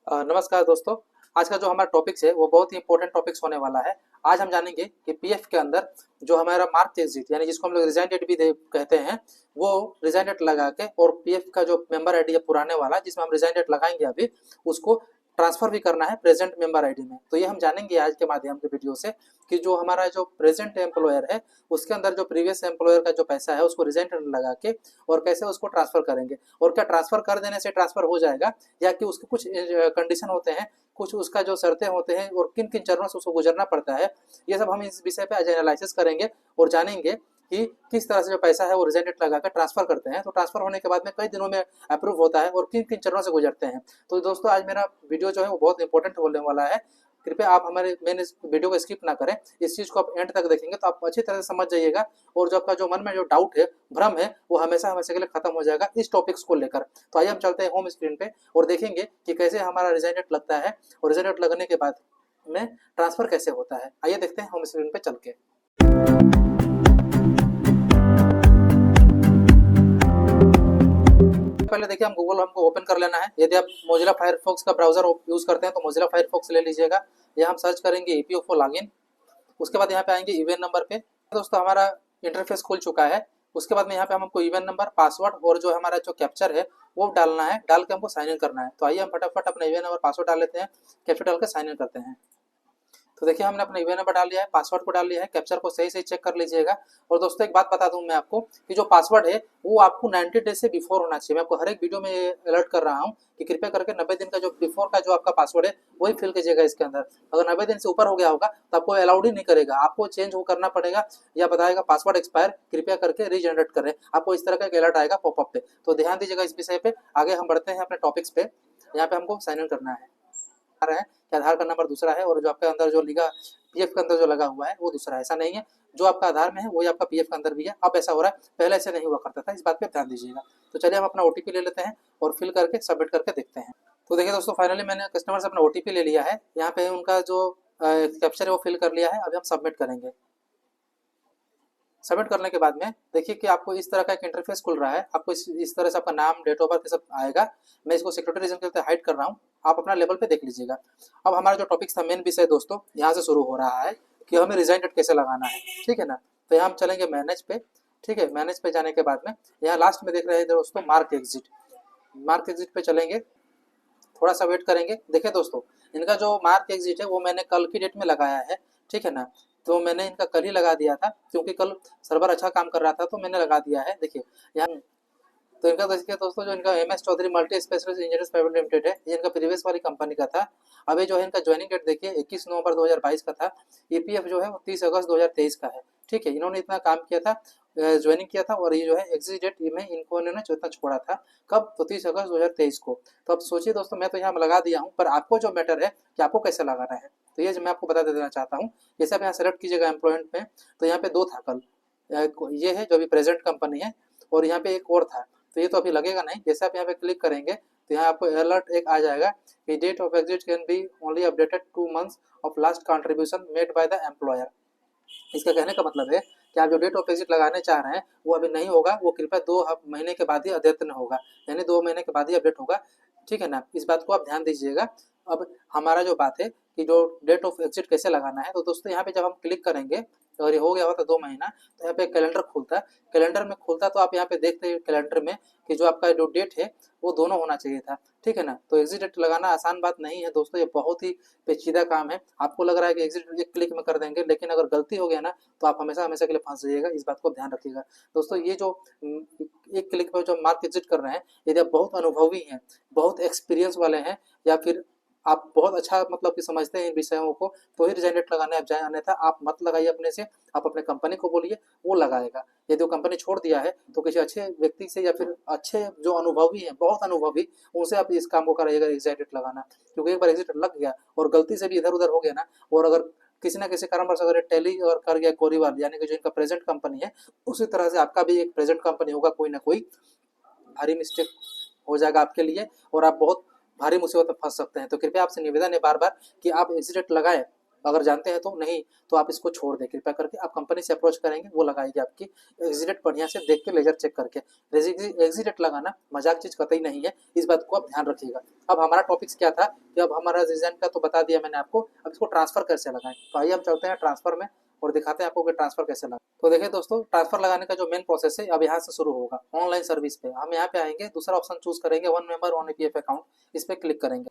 नमस्कार दोस्तों। आज का जो हमारा टॉपिक्स है वो बहुत ही इंपॉर्टेंट टॉपिक्स होने वाला है। आज हम जानेंगे कि पीएफ के अंदर जो हमारा मार्क एग्जिट यानी जिसको हम लोग रिजाइन डेट भी कहते हैं, वो रिजाइन डेट लगा के और पीएफ का जो मेंबर आईडी है पुराने वाला जिसमें हम रिजाइन डेट लगाएंगे अभी, उसको ट्रांसफर भी करना है प्रेजेंट मेंबर आईडी में। तो ये हम जानेंगे आज के माध्यम के वीडियो से कि जो हमारा जो प्रेजेंट एम्प्लॉयर है उसके अंदर जो प्रीवियस एम्प्लॉयर का जो पैसा है उसको रिजाइन डेट लगा के और कैसे उसको ट्रांसफर करेंगे, और क्या ट्रांसफर कर देने से ट्रांसफर हो जाएगा या कि उसके कुछ कंडीशन होते हैं, कुछ उसका जो शर्तें होते हैं और किन किन चरणों से उसको गुजरना पड़ता है। ये सब हम इस विषय पे आज एनालिसिस करेंगे और जानेंगे कि किस तरह से जो पैसा है वो रिजाइन डेट लगा कर ट्रांसफर करते हैं, तो ट्रांसफर होने के बाद में कई दिनों में अप्रूव होता है और किन किन चरणों से गुजरते हैं। तो दोस्तों आज मेरा वीडियो जो है वो बहुत इंपॉर्टेंट होने वाला है। कृपया आप हमारे मैंने इस वीडियो को स्किप ना करें, इस चीज को आप एंड तक देखेंगे तो आप अच्छी तरह से समझ जाइएगा और जो आपका जो मन में जो डाउट है, भ्रम है, वो हमेशा हमेशा के लिए खत्म हो जाएगा इस टॉपिक्स को लेकर। तो आइए हम चलते हैं होम स्क्रीन पे और देखेंगे कि कैसे हमारा रिजाइन डेट लगता है और रिजाइन डेट लगने के बाद में ट्रांसफर कैसे होता है। आइए देखते हैं होम स्क्रीन पे चल के। पहले देखिए हम गूगल हमको ओपन कर लेना है। यदि आप मोजिला फायरफॉक्स का ब्राउजर यूज करते हैं तो मोजिला फायरफॉक्स ले लीजिएगा। यहाँ हम सर्च करेंगे ईपीएफओ लॉगिन। उसके बाद यहाँ पे आएंगे ईवेन नंबर पे। दोस्तों हमारा इंटरफेस खुल चुका है। उसके बाद में यहाँ पे हमको ईवेन नंबर, पासवर्ड और जो हमारा जो कैप्चर है वो डालना है, डाल के हमको साइन इन करना है। तो आइए हम फटाफट अपना ईवेन नंबर, पासवर्ड डाल लेते हैं, कैप्चर डाल के साइन इन करते हैं। तो देखिए हमने अपना ईमेल नंबर डाल लिया है, पासवर्ड को डाल लिया है, कैप्चर को सही सही चेक कर लीजिएगा। और दोस्तों एक बात बता दूं मैं आपको कि जो पासवर्ड है वो आपको 90 डेज से बिफोर होना चाहिए। मैं आपको हर एक वीडियो में अलर्ट कर रहा हूँ कि कृपया करके 90 दिन का जो बिफोर का जो आपका पासवर्ड है वही फिल कीजिएगा इसके अंदर। अगर 90 दिन से ऊपर हो गया होगा तो आपको अलाउड ही नहीं करेगा, आपको चेंज करना पड़ेगा या बताएगा पासवर्ड एक्सपायर, कृपया करके रीजनरेट करें। आपको इस तरह का एक अलर्ट आएगा पॉपअप पे। तो ध्यान दीजिएगा इस विषय पे। आगे हम बढ़ते हैं अपने टॉपिक्स पे। यहाँ पे हमको साइन इन करना है कि आधार का नंबर दूसरा है और जो आपके अंदर जो लिखा पीएफ के अंदर जो लगा हुआ है वो दूसरा है। ऐसा नहीं है, जो आपका आधार में है वही आपका पीएफ के अंदर भी है। अब ऐसा हो रहा है, पहले ऐसे नहीं हुआ करता था, इस बात पे ध्यान दीजिएगा। तो चलिए हम अपना ओटीपी ले लेते हैं और फिल करके सबमिट करके देखते हैं। तो देखिए दोस्तों फाइनली मैंने कस्टमर से अपना ओटीपी ले लिया है। यहाँ पे उनका जो कैप्चर है वो फिल कर लिया है। अभी हम सबमिट करेंगे। सबमिट करने के बाद में देखिए कि आपको इस तरह का एक इंटरफेस खुल रहा है। आपको इस तरह से आपका नाम, डेट ऑफ बर्थ सब आएगा। मैं इसको सिक्योरिटी रीजन के लिए हाइड कर रहा हूँ, आप अपना लेवल पे देख लीजिएगा। अब हमारा जो टॉपिक था, मेन विषय दोस्तों यहाँ से शुरू हो रहा है कि हमें रिजाइन डेट कैसे लगाना है। ठीक है ना। तो यहाँ हम चलेंगे मैनेज पे। ठीक है, मैनेज पे जाने के बाद में यहाँ लास्ट में देख रहे हैं दोस्तों मार्क एग्जिट। मार्क एग्जिट पे चलेंगे, थोड़ा सा वेट करेंगे। देखिए दोस्तों इनका जो मार्क एग्जिट है वो मैंने कल की डेट में लगाया है। ठीक है ना। तो मैंने इनका कल ही लगा दिया था क्योंकि कल सर्वर अच्छा काम कर रहा था तो मैंने लगा दिया है। देखिए यहाँ तो इनका देखिए दोस्तों, जो इनका M S Chaudhary multi specialist engineers private limited है, ये इनका प्रीवियस वाली कंपनी का था। अभी जो है इनका ज्वाइनिंग डेट देखिए 21 नवंबर 2022 का था। ईपीएफ जो है वो 30 अगस्त 2023 का है। ठीक है, इन्होंने इतना काम किया था, ज्वाइनिंग किया था और ये जो है एग्जिट डेट में इनको इन्होंने इतना छोड़ा था कब, तो 30 अगस्त 2023 को। तो अब सोचिए दोस्तों, मैं तो यहाँ लगा दिया हूँ, पर आपको जो मैटर है कि आपको कैसे लगाना है तो ये मैं आपको बता देना चाहता हूँ। जैसे आप यहाँ सेलेक्ट कीजिएगा एम्प्लॉयमेंट में, तो यहाँ पे दो था कल, ये है जो अभी प्रेजेंट कंपनी है और यहाँ पे एक और था। तो ये तो अभी लगेगा नहीं। जैसे आप यहाँ पे क्लिक करेंगे तो यहाँ आपको अलर्ट एक आ जाएगा कि date of exit can be only updated 2 months of last contribution made by the employer. इसका कहने का मतलब है कि आप जो डेट ऑफ एग्जिट लगाने चाह रहे हैं वो अभी नहीं होगा, वो कृपया 2 महीने के बाद ही अद्यतन होगा, यानी 2 महीने के बाद ही अपडेट होगा। ठीक है ना, इस बात को आप ध्यान दीजिएगा। अब हमारा जो बात है कि जो डेट ऑफ एग्जिट कैसे लगाना है, तो दोस्तों यहाँ पे जब हम क्लिक करेंगे अगर ये हो गया होता 2 महीना, तो यहाँ पे कैलेंडर खुलता है। कैलेंडर में खुलता तो आप यहाँ पे देखते हैं कैलेंडर में कि जो आपका जो डेट है वो दोनों होना चाहिए था। ठीक है ना। तो एग्जिट डेट लगाना आसान बात नहीं है दोस्तों, ये बहुत ही पेचीदा काम है। आपको लग रहा है कि एग्जिट एक क्लिक में कर देंगे, लेकिन अगर गलती हो गया ना तो आप हमेशा हमेशा के लिए फंस जाइएगा। इस बात को ध्यान रखिएगा दोस्तों। ये जो एक क्लिक में जो मार्क एग्जिट कर रहे हैं, यदि आप बहुत अनुभवी हैं, बहुत एक्सपीरियंस वाले हैं, या फिर आप बहुत अच्छा मतलब कि समझते हैं इन विषयों को, तो ही रिजाइन डेट लगाने आप जाए, अन्यथा आप मत लगाइए अपने से। आप अपने कंपनी को बोलिए, वो लगाएगा। यदि वो कंपनी छोड़ दिया है तो किसी अच्छे व्यक्ति से या फिर अच्छे जो अनुभवी हैं, बहुत अनुभवी, उनसे आप इस काम को कराइएगा रिजाइन डेट लगाना। क्योंकि एक बार एग्जिट लग गया और गलती से भी इधर उधर हो गया ना, और अगर किसी ना किसी कारणवश अगर टैली और कर गया कोरीवाल, यानी कि जो इनका प्रेजेंट कंपनी है, उसी तरह से आपका भी एक प्रेजेंट कंपनी होगा, कोई ना कोई भारी मिस्टेक हो जाएगा आपके लिए और आप बहुत भारी मुसीबत में फंस सकते हैं। तो कृपया आपसे निवेदन है बार बार कि आप एग्जिट लगाएं अगर जानते हैं तो, नहीं तो आप इसको छोड़ दें कृपया करके। आप कंपनी से अप्रोच करेंगे, वो लगाएगी आपकी एग्जिट डेट बढ़िया से देख के, लेजर चेक करके। एग्जिट डेट लगाना मजाक चीज़ कतई नहीं है, इस बात को आप ध्यान रखिएगा। अब हमारा टॉपिक्स क्या था कि अब हमारा रिजाइन का तो बता दिया मैंने आपको, अब इसको ट्रांसफर कैसे लगाएं। तो आइए हम चलते हैं ट्रांसफर में और दिखाते हैं आपको कि ट्रांसफर कैसे लगाएं। तो देखिए दोस्तों, ट्रांसफर लगाने का जो मेन प्रोसेस है अब यहाँ से शुरू होगा। ऑनलाइन सर्विस पे हम यहाँ पे आएंगे, दूसरा ऑप्शन चूज करेंगे, one member on EPF account, इस पे क्लिक करेंगे।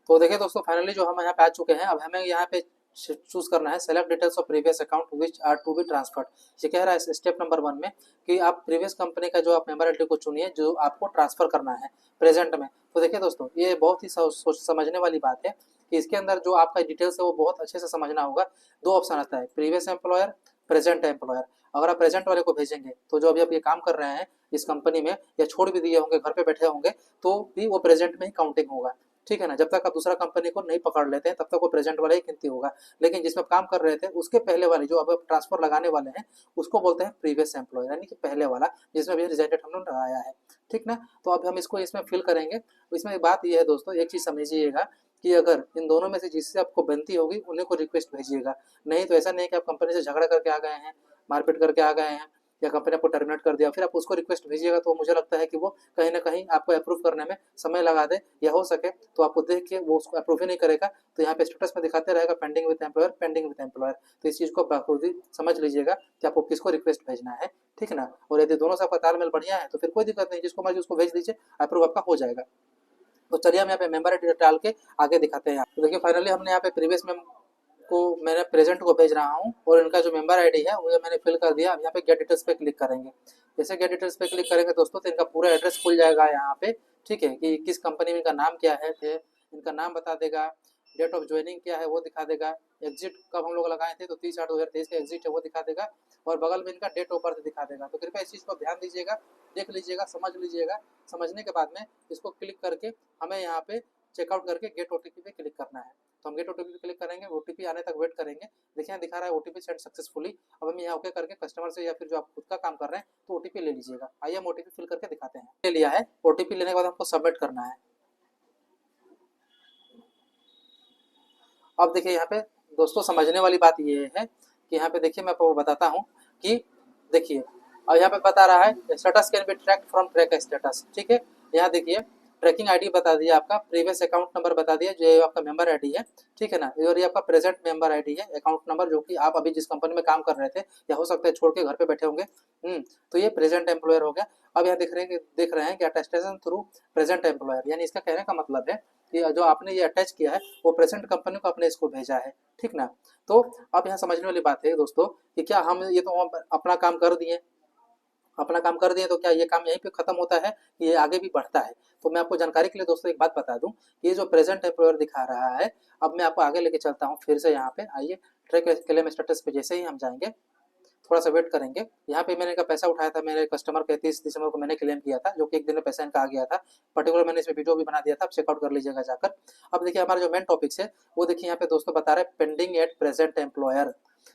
तो देखिए दोस्तों, फाइनली जो हम यहाँ पे आ चुके हैं। अब हमें यहाँ पे चूज करना है select details of previous account which are to be transferred. ये कह रहा है स्टेप नंबर 1 में कि आप प्रीवियस कंपनी का जो आप मेंबर आईडी को चुनिए जो आपको ट्रांसफर करना है प्रेजेंट में। तो देखिए दोस्तों, ये बहुत ही सोच समझने वाली बात है कि इसके अंदर जो आपका डिटेल्स है वो बहुत अच्छे से समझना होगा। 2 ऑप्शन आता है, प्रीवियस एम्प्लॉयर, प्रेजेंट एम्प्लॉयर। अगर आप प्रेजेंट वाले को भेजेंगे तो जो अभी आप ये काम कर रहे हैं इस कंपनी में, या छोड़ भी दिए होंगे, घर पे बैठे होंगे, तो भी वो प्रेजेंट में ही काउंटिंग होगा। ठीक है ना, जब तक आप दूसरा कंपनी को नहीं पकड़ लेते हैं तब तक वो प्रेजेंट वाला ही गिनती होगा। लेकिन जिसमें काम कर रहे थे उसके पहले वाले जो अब ट्रांसफर लगाने वाले हैं उसको बोलते हैं प्रीवियस एम्प्लॉय, यानी कि पहले वाला जिसमें भी रिजाइन डेट हमने लगाया है। ठीक ना, तो अब हम इसको इसमें फिल करेंगे। तो इसमें एक बात यह है दोस्तों, एक चीज़ समझिएगा कि अगर इन दोनों में से जिससे आपको बनती होगी उन्हीं को रिक्वेस्ट भेजिएगा। नहीं तो ऐसा नहीं है कि आप कंपनी से झगड़ा करके आ गए हैं, मारपीट करके आ गए हैं, या कंपनी आपको टर्मिनेट कर दिया फिर आप उसको रिक्वेस्ट भेजिएगा, तो मुझे लगता है कि वो कहीं ना कहीं आपको अप्रूव करने में समय लगा दे, या हो सके तो आपको देख के वो उसको अप्रूव ही नहीं करेगा। तो यहाँ पे स्टेटस में दिखाते रहेगा pending with employer, pending with employer. तो इस चीज़ को खुद ही समझ लीजिएगा कि आपको किसको रिक्वेस्ट भेजना है। ठीक ना, और यदि दोनों से आपका तालमेल बढ़िया है तो फिर कोई दिक्कत नहीं, जिसको मर्जी उसको भेज दीजिए, अप्रूव आपका हो जाएगा। तो चलिए हम यहाँ पे मेंबर आईडी डाल के आगे दिखाते हैं। तो देखिए फाइनली हमने यहाँ पे प्रीवियस में को मैंने प्रेजेंट को भेज रहा हूँ और इनका जो मेंबर आईडी है वो मैंने फिल कर दिया। अब यहाँ पे गेट डिटेल्स पे क्लिक करेंगे। जैसे गेट डिटेल्स पे क्लिक करेंगे दोस्तों तो इनका पूरा एड्रेस खुल जाएगा यहाँ पे। ठीक है, कि किस कंपनी में, इनका नाम क्या है, इनका नाम बता देगा, डेट ऑफ ज्वाइनिंग क्या है वो दिखा देगा, एग्जिट कब हम लोग लगाए थे तो 30/8/2023 का एग्जिट है वो दिखा देगा, और बगल में इनका डेट ऑफ बर्थ दिखा देगा। तो कृपया इस चीज़ को ध्यान दीजिएगा, देख लीजिएगा, समझ लीजिएगा। समझने के बाद में इसको क्लिक करके हमें यहाँ पे चेकआउट करके गेट ओटीपी पे क्लिक करना है। तो हम गेट ओटीपी पे क्लिक करेंगे, ओटीपी आने तक वेट करेंगे। देखिए यहाँ दिखा रहा है ओटीपी सेंड सक्सेसफुली। अब हम यहाँ ओके करके कस्टमर से या फिर जो आप खुद का काम कर रहे हैं तो ओटीपी ले लीजिएगा। आइए हम ओटीपी फिल करके दिखाते हैं। ले लिया है, ओटीपी लेने के बाद हमको सबमिट करना है। अब देखिए यहाँ पे दोस्तों समझने वाली बात ये है कि यहाँ पे देखिए मैं आपको बताता हूँ कि देखिए अब यहाँ पे बता रहा है status can be tracked from track status. ठीक है, यहाँ देखिए ट्रैकिंग आईडी बता दिया, आपका प्रीवियस अकाउंट नंबर बता दिया जो आपका मेंबर आईडी है। ठीक है ना, और ये आपका प्रेजेंट मेंबर आईडी है, अकाउंट नंबर जो कि आप अभी जिस कंपनी में काम कर रहे थे या हो सकता है छोड़ के घर पे बैठे होंगे। तो ये प्रेजेंट एम्प्लॉयर हो गया। अब यहाँ देख रहे हैं कि अटेस्टेशन थ्रू प्रेजेंट एम्प्लॉयर, यानी इसका कहने का मतलब है कि जो आपने ये अटैच किया है वो प्रेजेंट कंपनी को आपने इसको भेजा है। ठीक ना, तो अब यहाँ समझने वाली बात है दोस्तों कि क्या हम ये तो अपना काम कर दिए, अपना काम कर दिए तो क्या ये काम यहीं पे खत्म होता है, ये आगे भी बढ़ता है। तो मैं आपको जानकारी के लिए दोस्तों एक बात बता दूं, ये जो प्रेजेंट एम्प्लॉयर दिखा रहा है, अब मैं आपको आगे लेके चलता हूँ फिर से। यहाँ पे आइए, ट्रैक क्लेम स्टेटस पे जैसे ही हम जाएंगे, थोड़ा सा वेट करेंगे। यहाँ पे मैंने इनका पैसा उठाया था, मेरे कस्टमर के 30 दिसंबर को मैंने क्लेम किया था, जो कि एक दिन में पैसा इनका आ गया था। पर्टिकुलर मैंने इसमें वीडियो भी बना दिया था, आप चेकआउट कर लीजिएगा जाकर। अब देखिए हमारा जो मेन टॉपिक्स है वो देखिए यहाँ पे दोस्तों बता रहे हैं पेंडिंग एट प्रेजेंट एम्प्लॉयर।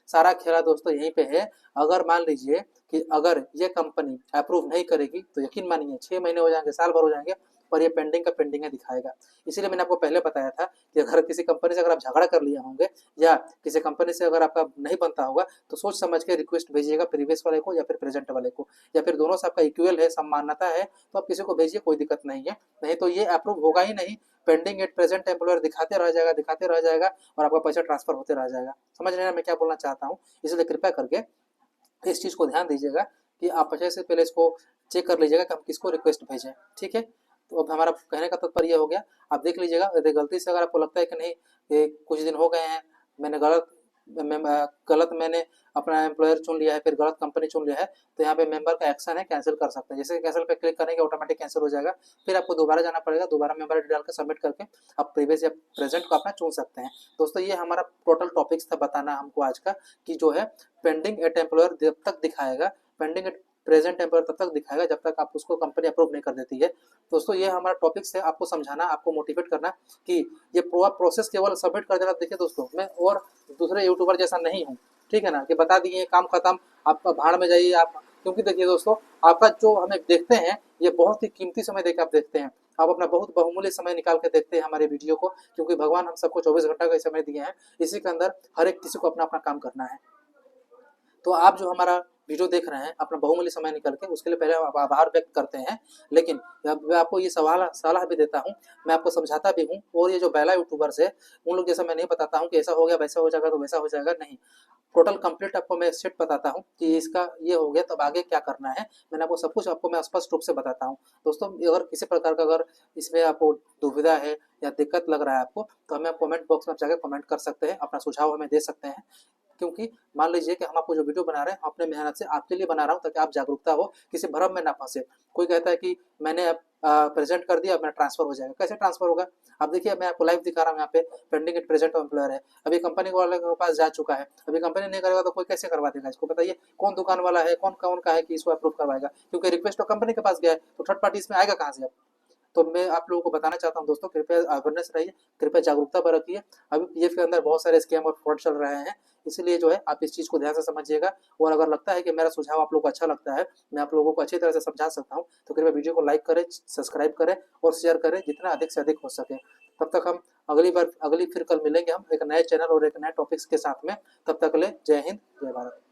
सारा खेला दोस्तों यहीं पे है। अगर मान लीजिए कि अगर ये कंपनी अप्रूव नहीं करेगी तो यकीन मानिए 6 महीने हो जाएंगे, साल भर हो जाएंगे, पर ये पेंडिंग का पेंडिंग है दिखाएगा। इसीलिए मैंने आपको पहले बताया था कि अगर किसी कंपनी से अगर आप झगड़ा कर लिए होंगे या किसी कंपनी से अगर आपका नहीं बनता होगा तो सोच समझ के रिक्वेस्ट भेजिएगा प्रीवियस वाले को या फिर प्रेजेंट वाले को, या फिर दोनों से आपका इक्वल है, समानता है तो आप किसी को भेजिए, कोई दिक्कत नहीं है। नहीं तो ये अप्रूव होगा ही नहीं, पेंडिंग एट प्रेजेंट एम्प्लॉयर दिखाते रह जाएगा, दिखाते रह जाएगा, और आपका पैसा ट्रांसफर होते रह जाएगा। समझ रहे हैं मैं क्या बोलना चाहता हूँ? इसलिए कृपया करके इस चीज़ को ध्यान दीजिएगा कि आप अच्छे से पहले इसको चेक कर लीजिएगा कि हम किसको रिक्वेस्ट भेजें। ठीक है, तो अब हमारा कहने का तात्पर्य हो गया। आप देख लीजिएगा, यदि गलती से अगर आपको लगता है कि नहीं ये कुछ दिन हो गए हैं मैंने गलत मैंने अपना एम्प्लॉयर चुन लिया है, फिर गलत कंपनी चुन लिया है, तो यहाँ पे मेंबर का एक्शन है, कैंसिल कर सकते हैं। जैसे कैंसिल पे क्लिक करेंगे ऑटोमेटिक कैंसिल हो जाएगा। फिर आपको दोबारा जाना पड़ेगा, दोबारा मेंबर डाल कर सबमिट करके आप प्रीवियस या प्रेजेंट को अपना चुन सकते हैं। दोस्तों ये हमारा टोटल टॉपिक्स था बताना हमको आज का, कि जो है पेंडिंग एट एम्प्लॉयर जब तक दिखाएगा, पेंडिंग एट प्रेजेंट एम्प्लॉयर तब तक दिखाएगा जब तक आप उसको कंपनी अप्रूव नहीं कर देती है। दोस्तों ये हमारा टॉपिक्स है, आपको समझाना, आपको मोटिवेट करना कि ये पूरा प्रोसेस केवल सबमिट कर देना। देखिए दोस्तों मैं और दूसरे यूट्यूबर जैसा नहीं हूँ, ठीक है ना, कि बता दिए काम खत्म, आपका भाड़ में जाइए आप। क्योंकि देखिए दोस्तों आपका जो हमें देखते हैं ये बहुत ही कीमती समय देकर आप देखते हैं, आप अपना बहुत बहुमूल्य समय निकाल के देखते हैं हमारे वीडियो को, क्योंकि भगवान हम सबको 24 घंटा का समय दिए हैं, इसी के अंदर हर एक किसी को अपना अपना काम करना है। तो आप जो हमारा वीडियो देख रहे हैं अपना बहुमूल्य समय निकल के, उसके लिए पहले आप आभार व्यक्त करते हैं। लेकिन मैं आपको ये सलाह भी देता हूँ, मैं आपको समझाता भी हूँ, और ये जो बेला यूट्यूबर्स है उन लोग जैसा मैं नहीं बताता हूँ कि ऐसा हो गया वैसा हो जाएगा तो वैसा हो जाएगा, नहीं। टोटल कंप्लीट आपको मैं सेट बताता हूँ कि इसका ये हो गया तब आगे क्या करना है, मैंने आपको सब कुछ आपको मैं स्पष्ट रूप से बताता हूँ। दोस्तों अगर किसी प्रकार का अगर इसमें आपको दुविधा है या दिक्कत लग रहा है आपको, तो हमें कमेंट बॉक्स में जाकर कमेंट कर सकते हैं, अपना सुझाव हमें दे सकते हैं। क्योंकि मान लीजिए कि हम आपको जो वीडियो बना रहे हैं अपने मेहनत से आपके लिए बना रहा हूँ, ताकि आप जागरूकता हो, किसी भ्रम में ना फंसे। कोई कहता है कि मैंने प्रेजेंट कर दिया, मेरा ट्रांसफर हो जाएगा, कैसे ट्रांसफर होगा? अब देखिए मैं आपको लाइव दिखा रहा हूँ, यहाँ पे पेंडिंग एट प्रेजेंट एम्प्लॉयर है, अभी कंपनी वाले के पास जा चुका है, अभी कंपनी नहीं करेगा तो कोई कैसे करवा देगा इसको? बताइए कौन दुकान वाला है, कौन कौन का है कि इसको अप्रूव करवाएगा? क्योंकि रिक्वेस्ट तो कंपनी के पास गया है, तो थर्ड पार्टी इसमें आएगा कहाँ से? अब तो मैं आप लोगों को बताना चाहता हूँ दोस्तों, कृपया अवेयरनेस रहिए, कृपया जागरूकता बरतिए। अभी पीएफ के अंदर बहुत सारे स्कैम और फ्रॉड चल रहे हैं, इसलिए जो है आप इस चीज़ को ध्यान से समझिएगा। और अगर लगता है कि मेरा सुझाव आप लोगों को अच्छा लगता है, मैं आप लोगों को अच्छी तरह से समझा सकता हूँ, तो कृपया वीडियो को लाइक करें, सब्सक्राइब करें और शेयर करें जितना अधिक से अधिक हो सके। तब तक हम अगली फिर कल मिलेंगे हम एक नए चैनल और एक नए टॉपिक्स के साथ में। तब तक ले जय हिंद, जय भारत।